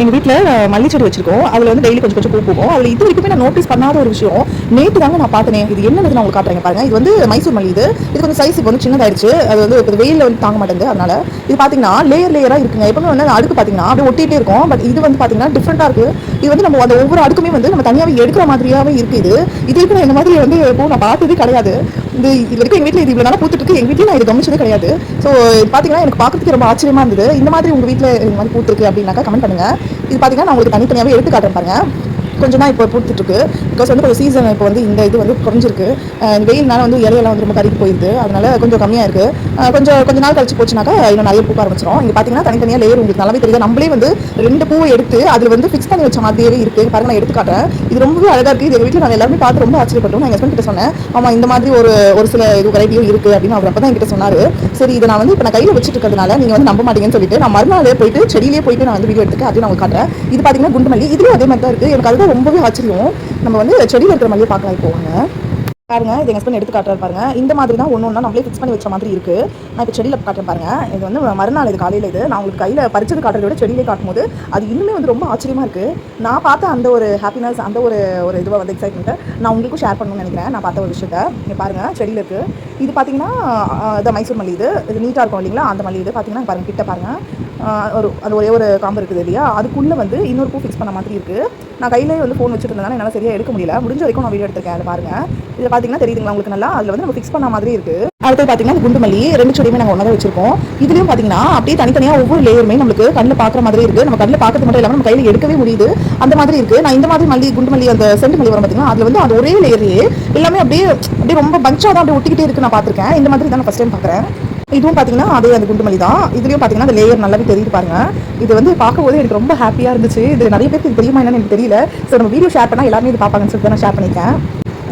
எங்கள் வீட்டில் மல்லி செடி வச்சிருக்கோம். அதில் வந்து டெய்லி கொஞ்சம் கொஞ்சம் பூ பூக்கும். அதில் இது வரைக்குமே நான் நோட்டீஸ் பண்ணாத ஒரு விஷயம் நேற்று தாங்க நான் பார்த்தேன். இது என்னது நான் உங்களுக்கு காட்டுறேன் பாருங்க. இது வந்து மைசூர் மல்லி. இது கொஞ்சம் சைஸ் இப்போ வந்து சின்னதாயிடுச்சு. அது வந்து இப்போ வெயிலில் வந்து தாங்க மாட்டேங்குது. அதனால இது பார்த்தீங்கன்னா லேயராக இருக்குங்க. எப்பவுமே வந்து அடுக்கு பார்த்தீங்கன்னா அப்படியே ஒட்டிகிட்டே இருக்கும். பட் இது வந்து பார்த்தீங்கன்னா டிஃப்ரெண்ட்டாக இருக்குது. இது வந்து நம்ம அந்த ஒவ்வொரு அடுக்குமே வந்து நம்ம தனியாகவே எடுக்கிற மாதிரியாகவே இருக்குது. இது வரைக்கும் இந்த மாதிரி வந்து பூ நான் பார்த்ததே கிடையாது. இது வரைக்கும் எங்கள் வீட்டில் இது இவ்வளோ நாளாக பூத்துட்டு இருக்கு. எங்கள் வீட்டில் நான் இது கவனிச்சதே கிடையாது. ஸோ பார்த்தீங்கன்னா எனக்கு பார்க்கறதுக்கு ரொம்ப ஆச்சரியமாக இருந்தது. இந்த மாதிரி உங்கள் வீட்டில் இந்த மாதிரி பூத்துருக்கு அப்படின்னாக்கா கமெண்ட் பண்ணுங்க. இது பார்த்தீங்கன்னா நான் உங்களுக்கு தனித்தனியாகவே எடுத்து காட்டுறேன் பாருங்க. கொஞ்சம் தான் இப்போ பூத்துட்ருக்கு. பிகாஸ் வந்து கொஞ்சம் சீசன் இப்போ வந்து இந்த இது வந்து குறைஞ்சிருக்கு. வெயில்னால வந்து இலையெல்லாம் வந்து ரொம்ப கருகி போயிடுது. அதனால கொஞ்சம் கம்மியாக இருக்குது. கொஞ்சம் நாள் கழிச்சு போச்சுனாக்கா இன்னும் நிறைய பூக்க ஆரம்பிச்சிடும். இங்கே பார்த்தீங்கன்னா தனித்தனியாக லேயர் உங்களுக்கு நல்லாவே தெரியுது. நம்மளே வந்து 2 பூவை எடுத்து அதில் வந்து ஃபிக்ஸ் பண்ணி வச்ச மாதிரியே இருக்குது. பாருங்க நான் எடுத்து காட்டுறேன். இது ரொம்பவே அழகாக இருக்குது. இது எங்கள் வீட்டில் நாங்கள் எல்லாருமே பார்த்து ரொம்ப ஆச்சரியப்பட்டோம். நான் ஹஸ்பண்ட் கிட்ட சொன்னேன், ஆமாம் இந்த மாதிரி ஒரு சில இது வெரைட்டியும் இருக்குது அப்படின்னு அவர் அப்போ தான் என்கிட்ட சொன்னார். சரி இதை நான் வந்து இப்போ நான் கையில் வச்சுட்டு இருக்கிறதுனால நீங்கள் வந்து நம்ப மாட்டீங்கன்னு சொல்லிட்டு நான் மறுநாளே போயிட்டு செடியிலே போயிட்டு நான் வந்து வீடியோ எடுத்துக்க அதையும் நான் காட்டுறேன். இது பார்த்தீங்கன்னா குண்டு மல்லி. இதுலேயும் அதே மாதிரி தான் இருக்குது. எனக்கு அதுதான் ரொம்பவே ஆச்சரியம். நம்ம வந்து செடியில் இருக்கிற மல்லியை பார்க்கலாம். போவாங்க பாருங்க. இது எங்கள் ஹஸ்பண்ட் எடுத்து காட்டுறாரு பாருங்க. இந்த மாதிரி தான் ஒன்று நம்மளே ஃபிக்ஸ் பண்ணி வச்ச மாதிரி இருக்குது. நான் இப்போ செடியில் காட்டுறேன் பாருங்க. இது வந்து மறுநாள் இது காலையில் இது நான் உங்களுக்கு கையில் பறிச்சது காட்டுறதை விட செடியிலே காட்டும்போது அது இன்னுமே வந்து ரொம்ப ஆச்சரியமாக இருக்குது. நான் பார்த்த அந்த ஒரு ஹாப்பினஸ் அந்த ஒரு இதுவாக வந்து எக்ஸைட்மெண்ட்டை நான் உங்களுக்கும் ஷேர் பண்ணணும்னு நினைக்கிறேன். நான் பார்த்த ஒரு விஷயத்தை இங்கே பாருங்கள். செடியில் இருக்குது. இது பார்த்தீங்கன்னா இந்த மைசூர் மல்லி. இது நீட்டாக இருக்கும் இல்லைங்களா? அந்த மல்லி இது பார்த்தீங்கன்னா பாருங்கள். கிட்ட பாருங்கள். அது ஒரே ஒரு காம்பு இருக்குது இல்லையா? அதுக்குள்ளே வந்து இன்னொரு பூ ஃபிக்ஸ் பண்ண மாதிரி இருக்குது. நான் கையிலே வந்து ஃபோன் வச்சுட்டு இருந்தேன். என்னால் சரியாக எடுக்க முடியல. முடிஞ்ச வரைக்கும் நான் வீடியோ எடுத்திருக்கேன். அதை பாருங்கள். இதில் பார்த்தீங்கன்னா தெரியுதுங்களா உங்களுக்கு நல்லா? அதில் வந்து நம்ம ஃபிக்ஸ் பண்ண மாதிரி இருக்குது. அடுத்து பார்த்தீங்கன்னா குண்டு மல்லி 2 செடியுமே நாங்கள் ஒன்றா வச்சிருக்கோம். இதுலேயும் பார்த்தீங்கன்னா அப்படியே தனித்தனியாக ஒவ்வொரு லேயருமே நம்மளுக்கு கண்ணில் பார்க்குற மாதிரி இருக்குது. நம்ம கண்ணில் பார்க்கறது மட்டும் இல்லாமல் நம்ம கையில் எடுக்கவே முடியுது. அந்த மாதிரி இருக்குது. நான் இந்த மாதிரி மல்லி குண்டு மல்லி அந்த செண்டு மல்லி வரும் பார்த்தீங்கன்னா அதில் வந்து அது ஒரே லேயர்லேயே எல்லாமே அப்படியே ரொம்ப பஞ்சாக தான் அப்படியே ஒட்டிக்கிட்டே இருக்குது. நான் பார்த்துருக்கேன். இந்த மாதிரி தான் நான் ஃபஸ்ட் டைம் பார்க்குறேன். இதுவும் பார்த்தீங்கன்னா அதே அந்த குண்டு மல்லி தான். இதுலேயும் பார்த்தீங்கன்னா அந்த லேயர் நல்லாவே தெரியுது பாருங்க. இது வந்து பார்க்கும்போது எனக்கு ரொம்ப ஹாப்பியாக இருந்துச்சு. இது நிறைய பேருக்கு இது தெரியுமா என்னன்னு எனக்கு தெரியல. ஸோ நம்ம வீடியோ ஷேர் பண்ணால் எல்லாருமே இது பார்ப்பாங்கன்னு சொல்லிட்டு நான் ஷேர் பண்ணியிருக்கேன்.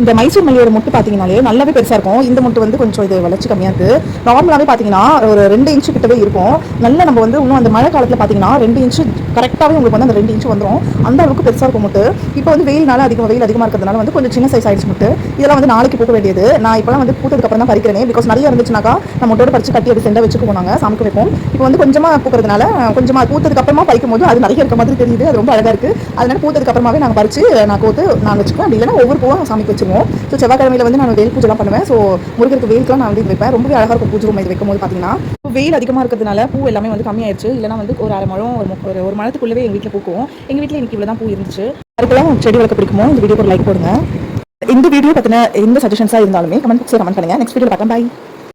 இந்த மைசூர் மல்லியோட முட்டு பார்த்தீங்கன்னாலே நல்லாவே பெருசாக இருக்கும். இந்த முட்டு வந்து கொஞ்சம் இது வளர்ச்சி கம்மியாக இருக்குது. நார்மலாகவே பார்த்தீங்கன்னா ஒரு 2 இன்ச்சு கிட்டவே இருக்கும். நல்லா நம்ம வந்து இன்னும் அந்த மழை காலத்தில் பார்த்தீங்கன்னா 2 இன்ச்சு கரெக்டாகவே உங்களுக்கு வந்து அந்த 2 இன்ச்சு வந்துடும். அந்த அளவுக்கு பெருசாக இருக்கும் முட்டு. இப்போ வந்து வெயில் அதிகமாக இருக்கிறதுனால வந்து கொஞ்சம் சின்ன சைஸ் ஆயிடுச்சு முட்டு. இதெல்லாம் வந்து நாளைக்கு பூக்க வேண்டியது. நான் இப்போலாம் வந்து பூத்ததுக்கப்புறம் தான் பறிக்கிறேன். பிகாஸ் நிறைய இருந்துச்சுனாக்கா நம்ம முட்டோட பறிச்சு கட்டி அது செண்டை வச்சுக்குவோம். நாங்கள் சாமிக்கு வைப்போம். இப்போ வந்து கொஞ்சமாக பூக்கிறதுனால கொஞ்சமாக பூத்ததுக்கு அப்புறமா பறிக்கும் போது அது நிறைய இருக்க மாதிரி தெரியுது. அது ரொம்ப அழகாக இருக்குது. அதனால பூத்ததுக்கு அப்புறமாவே நாங்கள் பறிச்சு நான் கோத்து நான் வச்சுக்குவேன். அப்படி இல்லைன்னா ஒவ்வொரு பூவும் சாமிக்கு வச்சுருவோம். ஸோ செவ்வாய்க்கிழமையில் வந்து நான் வேல் பூஜைலாம் பண்ணுவேன். ஸோ முருகருக்கு வேலுக்குலாம் நான் வந்து இது வைப்பேன். ரொம்பவே அழகாக இருக்கும் பூஜை ரூம் இது வைக்கும் போது பார்த்தீங்கன்னா. வெயில் அதிகமாக இருக்கிறதுனால பூ எல்லாமே வந்து கம்மியாயிடுச்சு. இல்லைனா வந்து ஒரு அரை மழம் ஒரு மழத்துக்குள்ளவே எங்கள் வீட்டில் பூக்கும். எங்கள் வீட்டில் எனக்கு இவ்வளோ தான் பூ இருந்துச்சு. அதுக்கெல்லாம் செடி வளர்க்க பிடிக்குமோ இந்த வீடியோக்கு ஒரு லைக் போடுங்க. இந்த வீடியோ பற்றின எந்த சஜஷன்ஸாக இருந்தாலுமே கமெண்ட் பாக்ஸில் கமெண்ட் பண்ணுங்கள். நெக்ஸ்ட் வீடியோ பார்க்கலாம். பாய்.